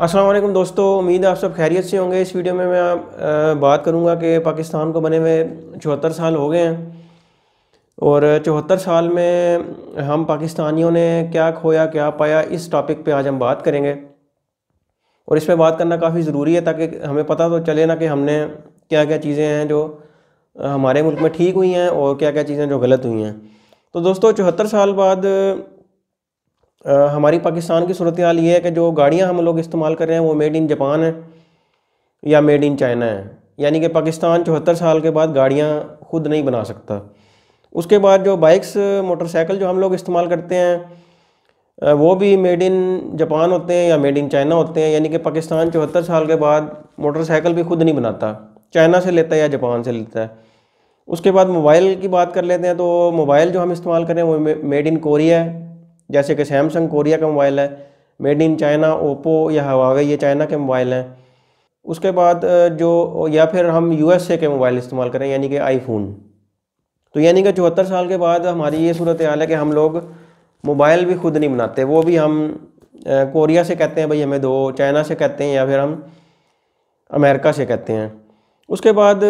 अस्सलाम वालेकुम दोस्तों, उम्मीद है आप सब खैरियत से होंगे। इस वीडियो में मैं बात करूंगा कि पाकिस्तान को बने हुए 74 साल हो गए हैं और 74 साल में हम पाकिस्तानियों ने क्या खोया क्या पाया, इस टॉपिक पे आज हम बात करेंगे। और इस पे बात करना काफ़ी ज़रूरी है ताकि हमें पता तो चले ना कि हमने क्या क्या चीज़ें हैं जो हमारे मुल्क में ठीक हुई हैं और क्या क्या चीज़ें जो गलत हुई हैं। तो दोस्तों 74 साल बाद हमारी पाकिस्तान की सूरत हाल ये है कि जो गाड़ियाँ हम लोग इस्तेमाल कर रहे हैं वो मेड इन जापान है या मेड इन चाइना है। यानी कि पाकिस्तान 74 साल के बाद गाड़ियाँ खुद नहीं बना सकता। उसके बाद जो बाइक्स मोटरसाइकिल जो हम लोग इस्तेमाल करते हैं वो भी मेड इन जापान होते हैं या मेड इन चाइना होते हैं। यानी कि पाकिस्तान 74 साल के बाद मोटरसाइकिल भी खुद नहीं बनाता, चाइना से लेता है या जापान से लेता है। उसके बाद मोबाइल की बात कर लेते हैं। तो मोबाइल जो हम इस्तेमाल कर रहे हैं वो मेड इन कोरिया है, जैसे कि सैमसंग कोरिया का मोबाइल है। मेड इन चाइना ओप्पो या हवावे ये चाइना के मोबाइल हैं। उसके बाद जो या फिर हम यूएसए के मोबाइल इस्तेमाल करें यानी कि आईफोन। तो यानी कि 74 साल के बाद हमारी ये सूरत हाल है कि हम लोग मोबाइल भी खुद नहीं बनाते, वो भी हम कोरिया से कहते हैं भाई हमें दो, चाइना से कहते हैं या फिर हम अमेरिका से कहते हैं। उसके बाद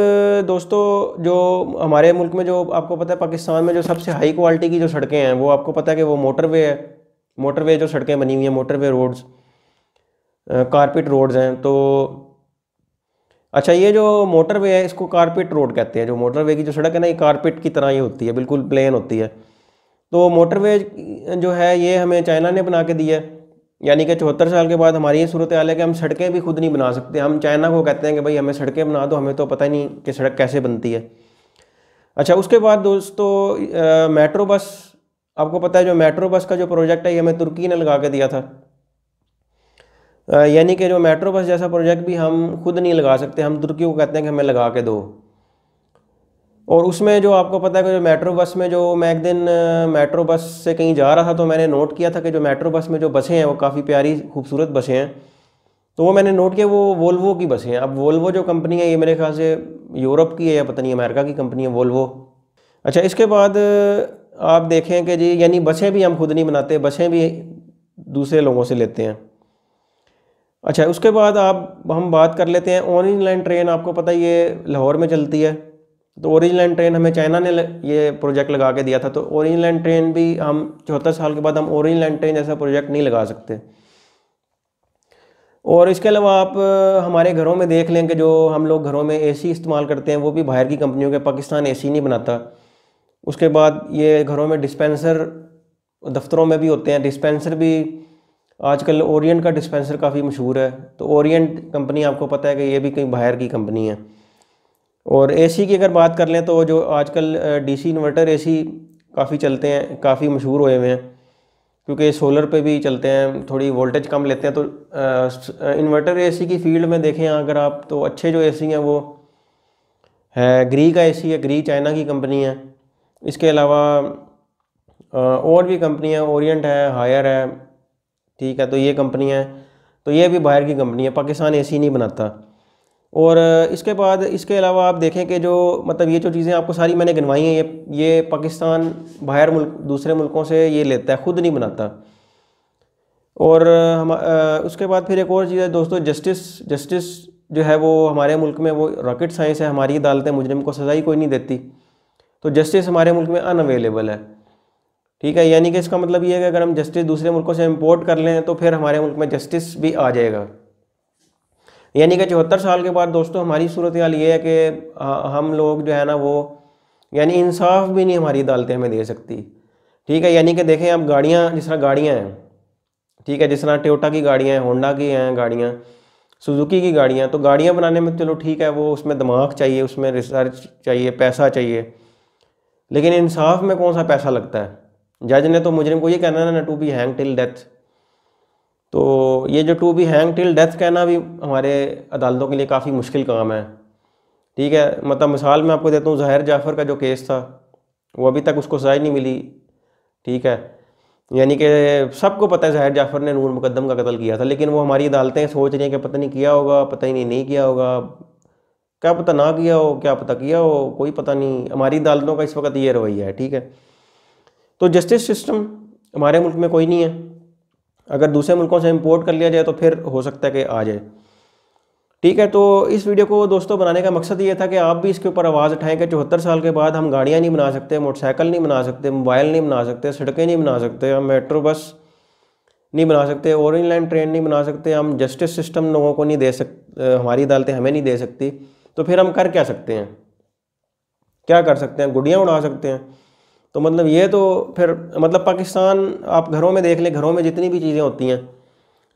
दोस्तों जो हमारे मुल्क में जो आपको पता है पाकिस्तान में जो सबसे हाई क्वालिटी की जो सड़कें हैं वो आपको पता है कि वो मोटरवे है। मोटरवे जो सड़कें बनी हुई हैं, मोटरवे रोड्स, कारपेट रोड्स हैं। तो अच्छा, ये जो मोटरवे है इसको कारपेट रोड कहते हैं। जो मोटरवे की जो सड़क है ना, ये कारपेट की तरह ये होती है, बिल्कुल प्लेन होती है। तो मोटरवे जो है ये हमें चाइना ने बना के दी है। यानी कि 74 साल के बाद हमारी ये सूरत हाल है कि हम सड़कें भी खुद नहीं बना सकते। हम चाइना को कहते हैं कि भाई हमें सड़कें बना दो, हमें तो पता ही नहीं कि सड़क कैसे बनती है। अच्छा, उसके बाद दोस्तों मेट्रो बस, आपको पता है जो मेट्रो बस का जो प्रोजेक्ट है ये हमें तुर्की ने लगा के दिया था। यानी कि जो मेट्रो बस जैसा प्रोजेक्ट भी हम खुद नहीं लगा सकते, हम तुर्की को कहते हैं कि हमें लगा के दो। और उसमें जो आपको पता है कि जो मेट्रो बस में जो मैं एक दिन मेट्रो बस से कहीं जा रहा था तो मैंने नोट किया था कि जो मेट्रो बस में जो बसें हैं वो काफ़ी प्यारी खूबसूरत बसें हैं। तो वो मैंने नोट किया, वो वोल्वो की बसें हैं। अब वोल्वो जो कंपनी है ये मेरे ख्याल से यूरोप की है या पता नहीं अमेरिका की कंपनी है वोल्वो। अच्छा, इसके बाद आप देखें कि जी यानी बसें भी हम खुद नहीं बनाते, बसें भी दूसरे लोगों से लेते हैं। अच्छा, उसके बाद हम बात कर लेते हैं ऑरेंज लाइन ट्रेन। आपको पता है ये लाहौर में चलती है। तो ऑरेंज लाइन ट्रेन हमें चाइना ने ये प्रोजेक्ट लगा के दिया था। तो ऑरेंज लाइन ट्रेन भी हम 74 साल के बाद हम ऑरेंज लाइन ट्रेन जैसा प्रोजेक्ट नहीं लगा सकते। और इसके अलावा आप हमारे घरों में देख लें कि जो हम लोग घरों में एसी इस्तेमाल करते हैं वो भी बाहर की कंपनियों के, पाकिस्तान एसी नहीं बनाता। उसके बाद ये घरों में डिस्पेंसर दफ्तरों में भी होते हैं, डिस्पेंसर भी आजकल ओरिएंट का डिस्पेंसर काफ़ी मशहूर है। तो ओरिएंट कंपनी आपको पता है कि ये भी कहीं बाहर की कंपनी है। और एसी की अगर बात कर लें तो जो आजकल डीसी इन्वर्टर एसी काफ़ी चलते हैं, काफ़ी मशहूर हुए हुए हैं क्योंकि सोलर पे भी चलते हैं, थोड़ी वोल्टेज कम लेते हैं। तो इन्वर्टर एसी की फील्ड में देखें अगर आप तो अच्छे जो एसी हैं वो है ग्री का एसी है, ग्री चाइना की कंपनी है। इसके अलावा और भी कंपनी है, ओरिएंट है, हायर है, ठीक है। तो ये कंपनी है, तो ये भी बाहर की कंपनी है, पाकिस्तान एसी नहीं बनाता। और इसके बाद इसके अलावा आप देखें कि जो मतलब ये जो चीज़ें आपको सारी मैंने गिनवाई हैं ये पाकिस्तान बाहर मुल्क दूसरे मुल्कों से ये लेता है, खुद नहीं बनाता। और हम उसके बाद फिर एक और चीज़ है दोस्तों, जस्टिस जो है वो हमारे मुल्क में वो रॉकेट साइंस है। हमारी अदालतें मुजरिम को सज़ा ही कोई नहीं देती। तो जस्टिस हमारे मुल्क में अनअवेलेबल है, ठीक है। यानी कि इसका मतलब ये है कि अगर हम जस्टिस दूसरे मुल्कों से इम्पोर्ट कर लें तो फिर हमारे मुल्क में जस्टिस भी आ जाएगा। यानी कि 74 साल के बाद दोस्तों हमारी सूरत हाल ये है कि हम लोग जो है ना वो यानी इंसाफ भी नहीं हमारी अदालतें हमें दे सकती, ठीक है। यानी कि देखें अब गाड़ियाँ, जिस तरह गाड़ियाँ हैं, ठीक है, जिस तरह टोयोटा की गाड़ियाँ हैं, होंडा की हैं गाड़ियाँ, सुजुकी की गाड़ियाँ। तो गाड़ियाँ बनाने में चलो ठीक है, वो उसमें दिमाग चाहिए, उसमें रिसर्च चाहिए, पैसा चाहिए। लेकिन इंसाफ में कौन सा पैसा लगता है? जज ने तो मुजरिम को ये कहना है ना, to be hang till death. तो ये जो to be hang till death कहना भी हमारे अदालतों के लिए काफ़ी मुश्किल काम है, ठीक है। मतलब मिसाल मैं आपको देता हूँ, ज़ाहिर जाफ़र का जो केस था वो अभी तक उसको सज़ा नहीं मिली, ठीक है। यानी कि सबको पता है ज़ाहिर जाफ़र ने नूर मुकद्दम का कत्ल किया था, लेकिन वो हमारी अदालतें सोच रही हैं कि पता नहीं किया होगा, पता ही नहीं किया होगा, क्या पता ना किया हो, क्या पता किया हो, कोई पता नहीं। हमारी अदालतों का इस वक्त ये रवैया है, ठीक है। तो जस्टिस सिस्टम हमारे मुल्क में कोई नहीं है। अगर दूसरे मुल्कों से इंपोर्ट कर लिया जाए तो फिर हो सकता है कि आ जाए। ठीक है, तो इस वीडियो को दोस्तों बनाने का मकसद ये था कि आप भी इसके ऊपर आवाज़ उठाएं कि 74 साल के बाद हम गाड़ियाँ नहीं बना सकते, मोटरसाइकिल नहीं बना सकते, मोबाइल नहीं बना सकते, सड़कें नहीं बना सकते, हम मेट्रो बस नहीं बना सकते, ओरिएंट लाइन ट्रेन नहीं बना सकते, हम जस्टिस सिस्टम लोगों को नहीं दे सकते, हमारी अदालतें हमें नहीं दे सकती, तो फिर हम कर क्या सकते हैं? क्या कर सकते हैं? गुड़ियाँ उड़ा सकते हैं। तो मतलब ये तो फिर मतलब पाकिस्तान आप घरों में देख लें, घरों में जितनी भी चीज़ें होती हैं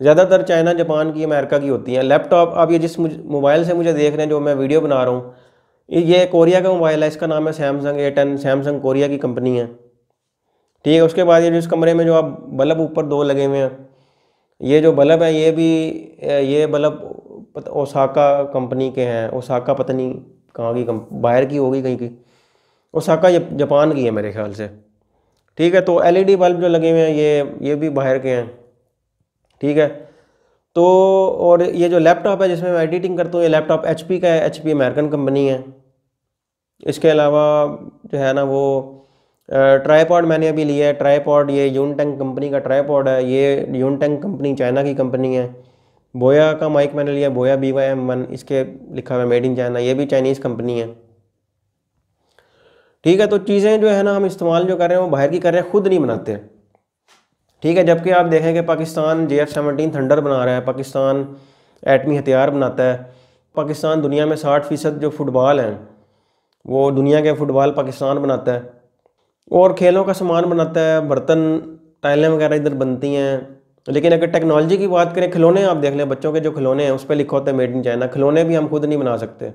ज़्यादातर चाइना, जापान की, अमेरिका की होती हैं। लैपटॉप आप ये जिस मोबाइल से मुझे देख रहे हैं, जो मैं वीडियो बना रहा हूँ, ये कोरिया का मोबाइल है, इसका नाम है सैमसंग A10। सैमसंग कोरिया की कंपनी है। ठीक है, उसके बाद ये जिस कमरे में जो आप बल्ब ऊपर 2 लगे हुए हैं, ये जो बल्ब है ये बल्ब ओसाका कंपनी के हैं। ओसाका पता नहीं कहाँ की बाहर की होगी कहीं की। ओसाका जापान की है मेरे ख्याल से। ठीक है, तो LED बल्ब जो लगे हुए हैं ये भी बाहर के हैं। ठीक है, तो और ये जो लैपटॉप है जिसमें मैं एडिटिंग करता हूँ, ये लैपटॉप HP का है। HP अमेरिकन कंपनी है। इसके अलावा जो है ना वो ट्राईपॉड मैंने अभी लिया है। ट्राईपॉड ये यूनटेंग कंपनी का ट्राईपॉड है। ये यूनटेंग कंपनी चाइना की कंपनी है। बोया का माइक मैंने लिया, बोया BYM1, इसके लिखा हुआ है मेड इन चाइना, ये भी चाइनीज़ कंपनी है। ठीक है, तो चीज़ें जो है ना हम इस्तेमाल जो कर रहे हैं वो बाहर की कर रहे हैं, खुद नहीं बनाते। ठीक है, जबकि आप देखें कि पाकिस्तान JF-17 थंडर बना रहा है, पाकिस्तान एटमी हथियार बनाता है, पाकिस्तान दुनिया में 60% जो फुटबॉल हैं वो दुनिया के फुटबॉल पाकिस्तान बनाता है, और खेलों का सामान बनाता है, बर्तन टाइलें वगैरह इधर बनती हैं। लेकिन अगर टेक्नोलॉजी की बात करें, खिलौने आप देख लें, बच्चों के जो खिलौने हैं उस पर लिखा होता है मेड इन चाइना। खिलौने भी हम खुद नहीं बना सकते,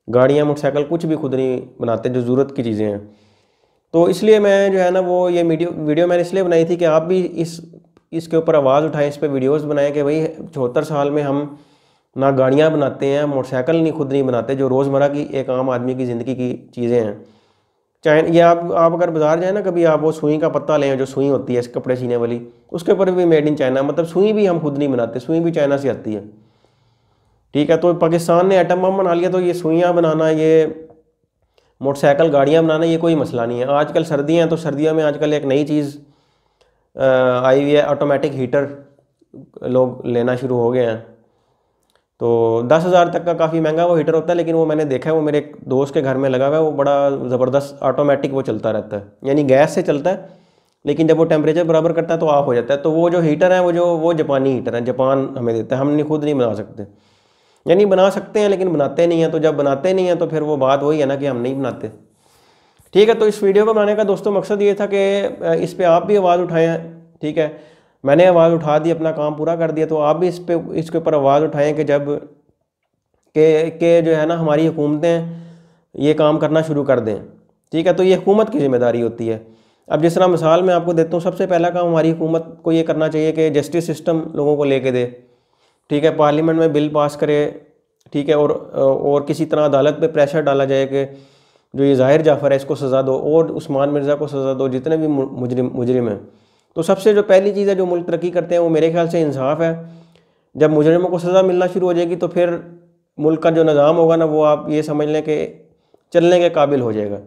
गाड़ियाँ, मोटरसाइकिल कुछ भी खुद नहीं बनाते जो ज़रूरत की चीज़ें हैं। तो इसलिए मैं जो है ना वो ये वीडियो मैंने इसलिए बनाई थी कि आप भी इसके ऊपर आवाज़ उठाएं, इस पर वीडियोस बनाएं कि भाई 74 साल में हम ना गाड़ियाँ बनाते हैं, मोटरसाइकिल नहीं खुद नहीं बनाते, जो रोज़मर्रा की एक आम आदमी की ज़िंदगी की चीज़ें हैं। चाहे ये आप अगर बाज़ार जाए ना कभी, आप वो सुई का पत्ता लें, जो सुई होती है इस कपड़े सीने वाली, उसके ऊपर भी मेड इन चाइना, मतलब सुई भी हम खुद नहीं बनाते, सुई भी चाइना से आती है। ठीक है, तो पाकिस्तान ने एटम बम बना लिया तो ये सुइयाँ बनाना, ये मोटरसाइकिल गाड़ियाँ बनाना ये कोई मसला नहीं है। आजकल सर्दियाँ हैं तो सर्दियों में आजकल एक नई चीज़ आई हुई है, ऑटोमेटिक हीटर लोग लेना शुरू हो गए हैं। तो 10,000 तक का काफ़ी महंगा वो हीटर होता है, लेकिन वो मैंने देखा है, वो मेरे एक दोस्त के घर में लगा हुआ है, वो बड़ा ज़बरदस्त ऑटोमेटिक वो चलता रहता है, यानी गैस से चलता है, लेकिन जब वो टेम्परेचर बराबर करता है तो ऑफ हो जाता है। तो वो जो हीटर है वो जापानी हीटर है, जापान हमें देता है, हम नहीं खुद नहीं बना सकते, यानी बना सकते हैं लेकिन बनाते नहीं हैं। तो जब बनाते नहीं हैं तो फिर वो बात वही है ना कि हम नहीं बनाते। ठीक है, तो इस वीडियो को बनाने का दोस्तों मकसद ये था कि इस पर आप भी आवाज़ उठाएं। ठीक है, मैंने आवाज़ उठा दी, अपना काम पूरा कर दिया, तो आप भी इसके ऊपर आवाज़ उठाएं कि जब के जो है ना हमारी हुकूमतें ये काम करना शुरू कर दें। ठीक है, तो ये हुकूमत की जिम्मेदारी होती है। अब जिस तरह मिसाल मैं आपको देता हूँ, सबसे पहला काम हमारी हुकूमत को ये करना चाहिए कि जस्टिस सिस्टम लोगों को लेके दे। ठीक है, पार्लियामेंट में बिल पास करे। ठीक है, और किसी तरह अदालत पे प्रेशर डाला जाए कि जो ये ज़ाहिर जाफ़र है इसको सज़ा दो, और उस्मान मिर्ज़ा को सज़ा दो, जितने भी मुजरिम हैं। तो सबसे जो पहली चीज़ है जो मुल्क तरक्की करते हैं वो मेरे ख्याल से इंसाफ है। जब मुजरिमों को सज़ा मिलना शुरू हो जाएगी तो फिर मुल्क का जो निज़ाम होगा ना वो आप ये समझ लें कि चलने के काबिल हो जाएगा।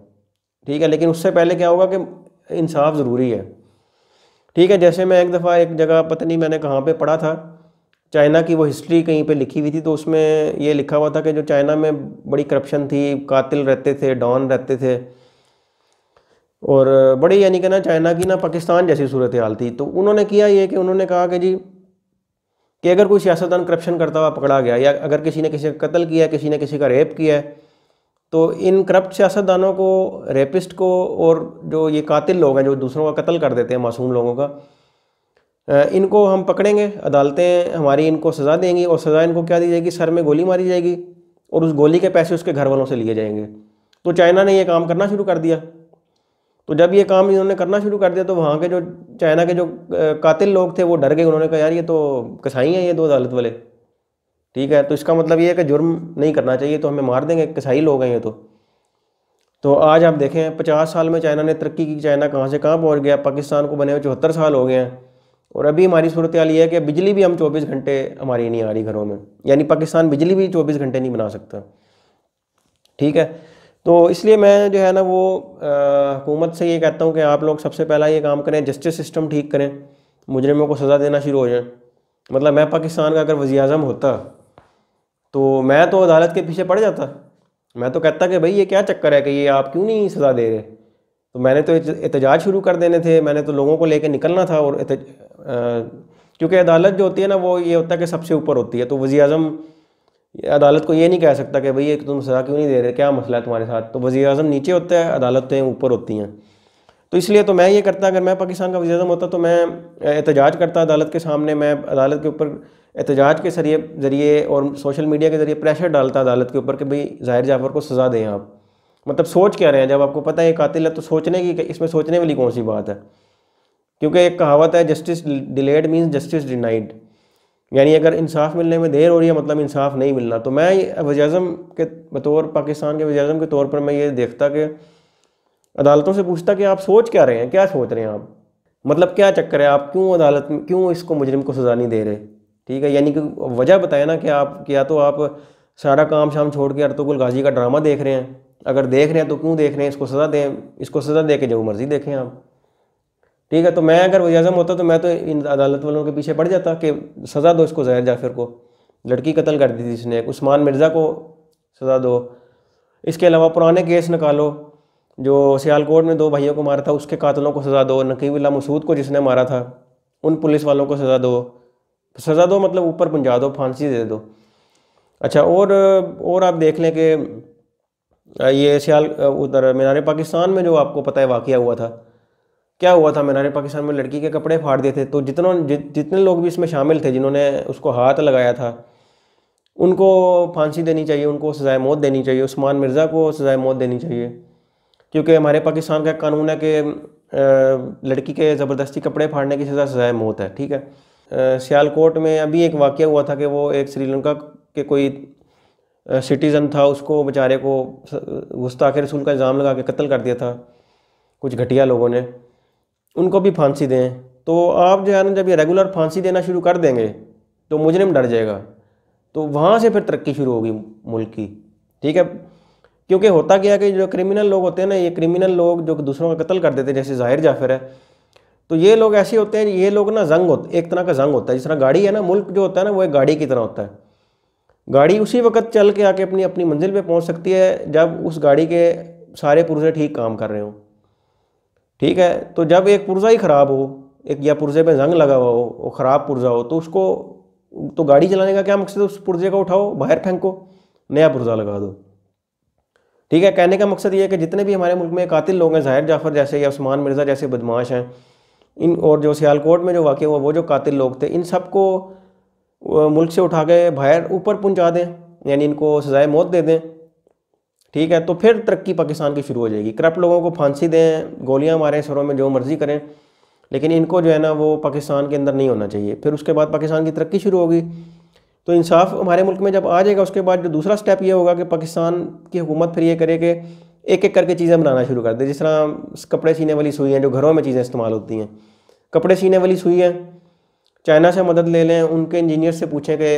ठीक है, लेकिन उससे पहले क्या होगा कि इंसाफ ज़रूरी है। ठीक है, जैसे मैं एक दफ़ा एक जगह पता नहीं मैंने कहाँ पे पढ़ा था, चाइना की वो हिस्ट्री कहीं पे लिखी हुई थी, तो उसमें ये लिखा हुआ था कि जो चाइना में बड़ी करप्शन थी, कातिल रहते थे, डॉन रहते थे, और बड़ी यानी कि ना चाइना की ना पाकिस्तान जैसी सूरत हाल थी। तो उन्होंने किया ये कि उन्होंने कहा कि जी कि अगर कोई सियासतदान करप्शन करता हुआ पकड़ा गया, या अगर किसी ने किसी का कत्ल किया, किसी ने किसी का रेप किया है, तो इन करप्ट सियासतदानों को, रेपिस्ट को, और जो ये कातिल लोग हैं जो दूसरों का कत्ल कर देते हैं, मासूम लोगों का, इनको हम पकड़ेंगे, अदालतें हमारी इनको सज़ा देंगी, और सज़ा इनको क्या दी जाएगी, सर में गोली मारी जाएगी, और उस गोली के पैसे उसके घर वालों से लिए जाएंगे। तो चाइना ने ये काम करना शुरू कर दिया। तो जब ये काम इन्होंने करना शुरू कर दिया तो वहाँ के जो चाइना के जो कातिल लोग थे वो डर गए। उन्होंने कहा यार ये तो कसाई हैं, ये दो अदालत वाले। ठीक है, तो इसका मतलब ये है कि जुर्म नहीं करना चाहिए, तो हमें मार देंगे, कसाई लोग हैं ये तो आज आप देखें 50 साल में चाइना ने तरक्की की, चाइना कहाँ से कहाँ पहुँच गया। पाकिस्तान को बने हुए 74 साल हो गए हैं, और अभी हमारी सूरत हाल ये है कि बिजली भी हम 24 घंटे हमारी नहीं आ रही घरों में, यानी पाकिस्तान बिजली भी 24 घंटे नहीं बना सकता। ठीक है, तो इसलिए मैं जो है ना वो हुकूमत से ये कहता हूँ कि आप लोग सबसे पहला ये काम करें, जस्टिस सिस्टम ठीक करें। मुजरिमों को सज़ा देना शुरू हो जाए। मतलब मैं पाकिस्तान का अगर वज़ीर आज़म होता तो मैं तो अदालत के पीछे पड़ जाता। मैं तो कहता कि भाई ये क्या चक्कर है कि ये आप क्यों नहीं सज़ा दे रहे। तो मैंने तो एहतजाज शुरू कर देने थे, मैंने तो लोगों को लेकर निकलना था। और क्योंकि अदालत जो होती है ना वो ये होता है कि सबसे ऊपर होती है। तो वज़ीर आज़म अदालत को ये नहीं कह सकता कि भाई ये तुम सज़ा क्यों नहीं दे रहे, क्या मसला है तुम्हारे साथ। तो वज़ीर आज़म नीचे होता है, अदालतें ऊपर होती हैं। तो इसलिए तो मैं ये करता, अगर मैं पाकिस्तान का वज़ीर आज़म होता तो मैं एहतजाज करता अदालत के सामने। मैं अदालत के ऊपर एहतजाज के ज़रिए और सोशल मीडिया के ज़रिए प्रेशर डालता अदालत के ऊपर कि भाई ज़ाहिर जाफ़र को सज़ा दें आप। मतलब सोच क्या रहे हैं, जब आपको पता है ये कातिल है तो सोचने की, इसमें सोचने वाली कौन सी बात है। क्योंकि एक कहावत है, justice delayed means justice denied, यानी अगर इंसाफ मिलने में देर हो रही है मतलब इंसाफ नहीं मिलना। तो मैं वज़ीर आज़म के बतौर, पाकिस्तान के वज़ीर आज़म के तौर पर मैं ये देखता कि अदालतों से पूछता कि आप सोच क्या रहे हैं, क्या सोच रहे हैं आप, मतलब क्या चक्कर है, आप क्यों अदालत में क्यों इसको मुजरिम को सज़ा नहीं दे रहे। ठीक है, यानी कि वजह बताए ना कि आप क्या, तो आप सारा काम शाम छोड़ के अर्तुगरुल गाजी का ड्रामा देख रहे हैं। अगर देख रहे हैं तो क्यों देख रहे हैं, इसको सज़ा दें, इसको सज़ा दे के जो मर्ज़ी देखें आप। ठीक है, तो मैं अगर वज़ीर आज़म होता तो मैं तो इन अदालत वालों के पीछे पड़ जाता कि सज़ा दो इसको, ज़ाहिर जाफ़र को, लड़की कत्ल कर दी थी इसने, उस्मान मिर्ज़ा को सज़ा दो। इसके अलावा पुराने केस निकालो, जो सियालकोट में 2 भाइयों को मारा था उसके कातलों को सज़ा दो, नकीबुल्लाह मसूद को जिसने मारा था उन पुलिस वालों को सज़ा दो। सज़ा दो मतलब ऊपर पहुंचा दो, फांसी दे दो। अच्छा, और आप देख लें कि ये उधर मीनार पाकिस्तान में जो आपको पता है वाक़या हुआ था, क्या हुआ था मीनार पाकिस्तान में, लड़की के कपड़े फाड़ दिए थे। तो जितने लोग भी इसमें शामिल थे जिन्होंने उसको हाथ लगाया था उनको फांसी देनी चाहिए, उनको सज़ाए मौत देनी चाहिए, उस्मान मिर्ज़ा को सज़ाए मौत देनी चाहिए। क्योंकि हमारे पाकिस्तान का कानून है कि लड़की के ज़बरदस्ती कपड़े फाड़ने की सज़ाए मौत है। ठीक है, सियालकोट में अभी एक वाक़या हुआ था कि वो एक श्रीलंका के कोई सिटीज़न था, उसको बेचारे को गुस्ताखे रसूल का इल्ज़ाम लगा के कत्ल कर दिया था कुछ घटिया लोगों ने, उनको भी फांसी दें। तो आप जो है ना, जब ये रेगुलर फांसी देना शुरू कर देंगे तो मुजरिम डर जाएगा, तो वहाँ से फिर तरक्की शुरू होगी मुल्क की। ठीक है, क्योंकि होता क्या है कि जो क्रिमिनल लोग होते हैं ना, ये क्रिमिनल लोग जो दूसरों का कत्ल कर देते हैं, जैसे ज़ाहिर जाफ़र है, तो ये लोग ऐसे होते हैं, ये लोग ना एक तरह का जंग होता है। जिस तरह गाड़ी है ना, मुल्क जो होता है ना वो एक गाड़ी की तरह होता है। गाड़ी उसी वक्त चल के आके अपनी अपनी मंजिल पे पहुंच सकती है जब उस गाड़ी के सारे पुर्जे ठीक काम कर रहे हो। ठीक है, तो जब एक पुर्जा ही ख़राब हो, एक या पुर्जे पे जंग लगा हुआ हो, वो ख़राब पुर्जा हो, तो उसको, तो गाड़ी चलाने का क्या मकसद है, उस पुर्जे को उठाओ बाहर फेंको, नया पुर्जा लगा दो। ठीक है, कहने का मकसद ये है कि जितने भी हमारे मुल्क में कातिल लोग हैं, ज़ाहिर जाफ़र जैसे या उस्मान मिर्ज़ा जैसे बदमाश हैं, इन और जो सियालकोट में जो वाक़या हुआ वो जो कातिल लोग थे, इन सबको मुल्क से उठा के बाहर ऊपर पहुंचा दें, यानी इनको सज़ाए मौत दे दें। ठीक है, तो फिर तरक्की पाकिस्तान की शुरू हो जाएगी। करप्ट लोगों को फांसी दें, गोलियां मारें सरों में, जो मर्ज़ी करें, लेकिन इनको जो है ना वो पाकिस्तान के अंदर नहीं होना चाहिए। फिर उसके बाद पाकिस्तान की तरक्की शुरू होगी। तो इंसाफ हमारे मुल्क में जब आ जाएगा, उसके बाद जो दूसरा स्टेप ये होगा कि पाकिस्तान की हुकूमत फिर ये करे कि एक एक करके चीज़ें बनाना शुरू कर दे। जिस तरह कपड़े सीने वाली सुई हैं, जो घरों में चीज़ें इस्तेमाल होती हैं, कपड़े सीने वाली सुई हैं, चाइना से मदद ले लें, उनके इंजीनियर से पूछें कि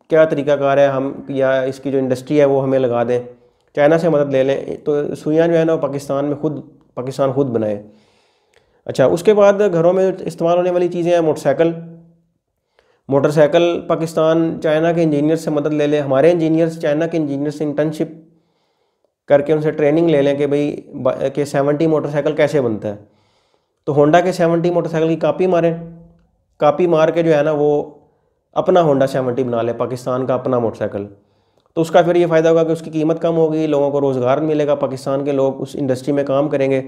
क्या तरीक़ाकार है, हम या इसकी जो इंडस्ट्री है वो हमें लगा दें, चाइना से मदद ले लें, तो सुइयाँ जो है ना पाकिस्तान खुद बनाए। अच्छा, उसके बाद घरों में इस्तेमाल होने वाली चीज़ें हैं, मोटरसाइकिल पाकिस्तान चाइना के इंजीनियर से मदद ले लें, हमारे इंजीनियर्स चाइना के इंजीनियर से इंटर्नशिप करके उनसे ट्रेनिंग ले लें कि भाई कि 70 मोटरसाइकिल कैसे बनता है। तो होंडा के 70 मोटरसाइकिल की कापी मार के जो है ना वो अपना होंडा 70 बना ले, पाकिस्तान का अपना मोटरसाइकिल। तो उसका फिर ये फ़ायदा होगा कि उसकी कीमत कम होगी, लोगों को रोज़गार मिलेगा, पाकिस्तान के लोग उस इंडस्ट्री में काम करेंगे।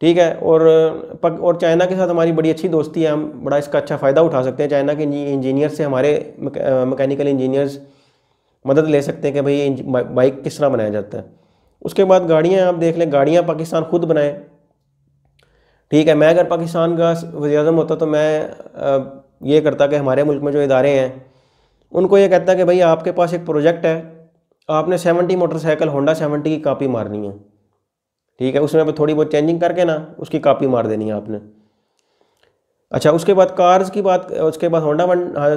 ठीक है, और चाइना के साथ हमारी बड़ी अच्छी दोस्ती है, हम बड़ा इसका अच्छा फ़ायदा उठा सकते हैं। चाइना के इंजीनियर से हमारे मैकेनिकल इंजीनियर्स मदद ले सकते हैं कि भाई बाइक किस तरह बनाया जाता है। उसके बाद गाड़ियाँ आप देख लें, गाड़ियाँ पाकिस्तान खुद बनाए। ठीक है, मैं अगर पाकिस्तान का वज़ीर-ए-आज़म होता तो मैं ये करता कि हमारे मुल्क में जो इदारे हैं उनको ये कहता कि भाई आपके पास एक प्रोजेक्ट है, आपने 70 मोटरसाइकिल होंडा 70 की कापी मारनी है। ठीक है, उसमें थोड़ी बहुत चेंजिंग करके ना उसकी कापी मार देनी है आपने। अच्छा, उसके बाद कार्स की बात, उसके बाद होंडा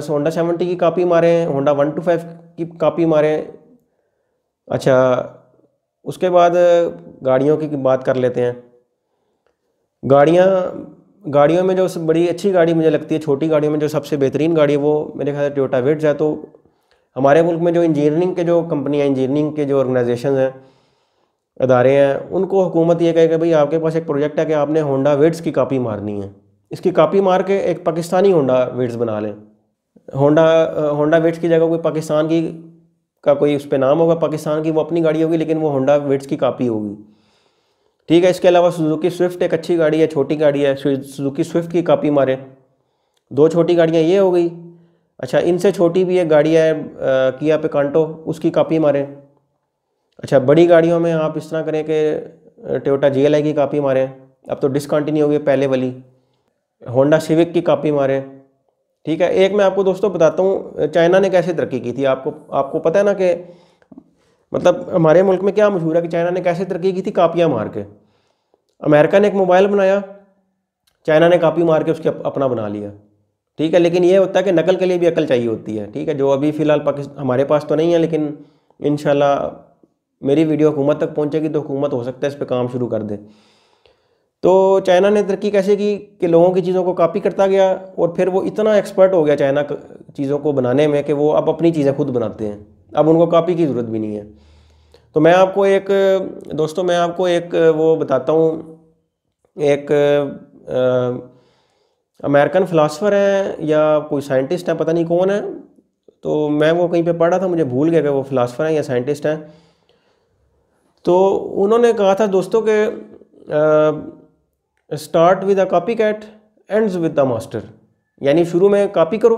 70 की कापी मारें, होंडा 125 की कापी मारें। अच्छा, उसके बाद गाड़ियों की बात कर लेते हैं। गाड़ियाँ गाड़ियों में जो बड़ी अच्छी गाड़ी मुझे लगती है, छोटी गाड़ियों में जो सबसे बेहतरीन गाड़ी है वो मेरे ख्याल से टोयोटा विट्ज़ है। तो हमारे मुल्क में जो इंजीनियरिंग के जो कंपनियाँ, इंजीनियरिंग के जो ऑर्गेनाइजेशन हैं, अदारे हैं, उनको हुकूमत ये कहे कि भाई आपके पास एक प्रोजेक्ट है कि आपने होंडा विट्ज़ की कापी मारनी है, इसकी कापी मार के एक पाकिस्तानी होंडा विट्ज़ बना लें। होंडा विट्ज़ की जगह कोई पाकिस्तान की का कोई उस पर नाम होगा, पाकिस्तान की वो अपनी गाड़ी होगी, लेकिन वो होंडा विट्ज़ की कापी होगी। ठीक है। इसके अलावा सुजुकी स्विफ्ट एक अच्छी गाड़ी है, छोटी गाड़ी है, सुजुकी स्विफ्ट की कापी मारें। 2 छोटी गाड़ियाँ ये हो गई। अच्छा, इनसे छोटी भी एक गाड़ी है किया पिकांटो, उसकी कापी मारें। अच्छा, बड़ी गाड़ियों में आप इस तरह करें कि टोयोटा GLI की कापी मारें, अब तो डिसकंटिन्यू हो गई पहले वाली। होंडा सिविक की कापी मारें। ठीक है। एक मैं आपको दोस्तों बताता हूँ चाइना ने कैसे तरक्की की थी। आपको पता है ना कि मतलब हमारे मुल्क में क्या मशहूर है कि चाइना ने कैसे तरक्की की थी, कापियाँ मार के। अमेरिका ने एक मोबाइल बनाया, चाइना ने कापी मार के उसके अपना बना लिया। ठीक है। लेकिन ये होता है कि नकल के लिए भी अकल चाहिए होती है। ठीक है। जो अभी फ़िलहाल पाकिस्तान हमारे पास तो नहीं है, लेकिन इंशाल्लाह मेरी वीडियो हुकूमत तक पहुंचेगी तो हुकूमत हो सकता है इस पर काम शुरू कर दे। तो चाइना ने तरक्की कैसे की कि लोगों की चीज़ों को कॉपी करता गया और फिर वो इतना एक्सपर्ट हो गया चाइना चीज़ों को बनाने में कि वो अब अपनी चीज़ें खुद बनाते हैं, अब उनको कॉपी की ज़रूरत भी नहीं है। तो मैं आपको एक दोस्तों मैं आपको एक वो बताता हूँ, एक अमेरिकन फ़िलासफ़र है या कोई साइंटिस्ट है, पता नहीं कौन है, तो मैं वो कहीं पे पढ़ा था, मुझे भूल गया कि वो फ़िलासफ़र हैं या साइंटिस्ट हैं। तो उन्होंने कहा था दोस्तों कि start with a copycat ends with the master, यानी शुरू में कॉपी करो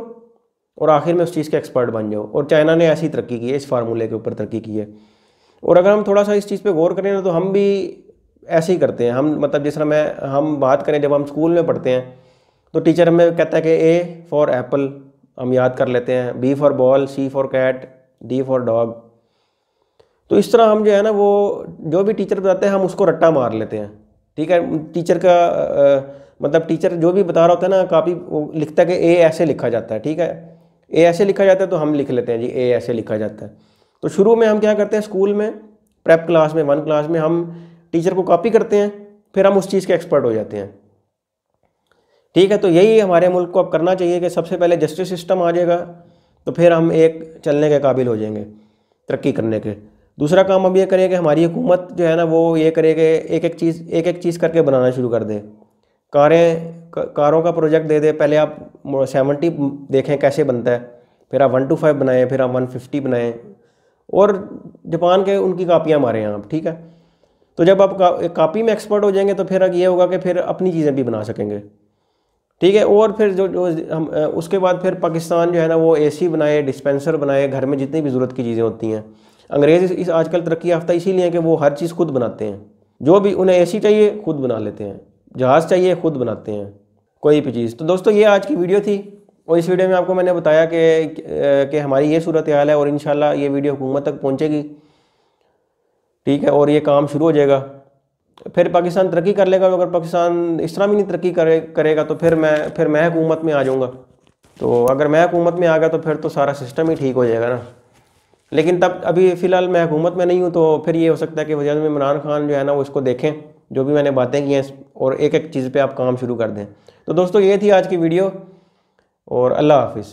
और आखिर में उस चीज़ के एक्सपर्ट बन जाओ। और चाइना ने ऐसी तरक्की की है, इस फार्मूले के ऊपर तरक्की की है। और अगर हम थोड़ा सा इस चीज़ पे गौर करें ना तो हम भी ऐसे ही करते हैं। हम मतलब जिस तरह हम बात करें, जब हम स्कूल में पढ़ते हैं तो टीचर हमें कहता है कि A फॉर एप्पल हम याद कर लेते हैं, B for ball, C for cat, D for dog. तो इस तरह हम जो है ना वो जो भी टीचर बताते हैं हम उसको रट्टा मार लेते हैं। ठीक है। टीचर का मतलब टीचर जो भी बता रहा होता है ना, काफ़ी वो लिखता है कि A ऐसे लिखा जाता है। ठीक है। A ऐसे लिखा जाता है तो हम लिख लेते हैं जी A ऐसे लिखा जाता है। तो शुरू में हम क्या करते हैं, स्कूल में प्रेप क्लास में 1 क्लास में हम टीचर को कॉपी करते हैं, फिर हम उस चीज़ के एक्सपर्ट हो जाते हैं। ठीक है। तो यही हमारे मुल्क को अब करना चाहिए कि सबसे पहले जस्टिस सिस्टम आ जाएगा तो फिर हम एक चलने के काबिल हो जाएंगे तरक्की करने के। दूसरा काम हम ये करें कि हमारी हुकूमत जो है ना वो ये करे कि एक एक चीज़ करके बनाना शुरू कर दे। कारों का प्रोजेक्ट दे दे, पहले आप 70 देखें कैसे बनता है, फिर आप 125 बनाएं, फिर आप 150 बनाएं और जापान के उनकी कापियाँ मारें आप। ठीक है। तो जब आप कापी में एक्सपर्ट हो जाएंगे तो फिर ये होगा कि फिर अपनी चीज़ें भी बना सकेंगे। ठीक है। और फिर जो हम उसके बाद फिर पाकिस्तान जो है ना वो AC बनाए, डिस्पेंसर बनाए, घर में जितनी भी ज़रूरत की चीज़ें होती हैं। अंग्रेज़ इस आजकल तरक्की याफ्ता इसीलिए है कि वो हर चीज़ खुद बनाते हैं। जो भी उन्हें AC चाहिए खुद बना लेते हैं, जहाज़ चाहिए खुद बनाते हैं, कोई भी चीज़। तो दोस्तों ये आज की वीडियो थी और इस वीडियो में आपको मैंने बताया कि हमारी ये सूरत हाल है और इंशाल्लाह ये वीडियो हुकूमत तक पहुँचेगी। ठीक है। और ये काम शुरू हो जाएगा, फिर पाकिस्तान तरक्की कर लेगा। अगर पाकिस्तान इस तरह भी नहीं तरक्की करेगा तो फिर मैं हुकूमत में आ जाऊँगा। तो अगर मैं हुकूमत में आ गया तो फिर तो सारा सिस्टम ही ठीक हो जाएगा ना। लेकिन तब अभी फ़िलहाल मैं हुकूमत में नहीं हूँ, तो फिर ये हो सकता है कि वज़ीर आज़म इमरान खान जो है ना वो इसको देखें, जो भी मैंने बातें की हैं, और एक एक चीज़ पे आप काम शुरू कर दें। तो दोस्तों ये थी आज की वीडियो और अल्लाह हाफिज़।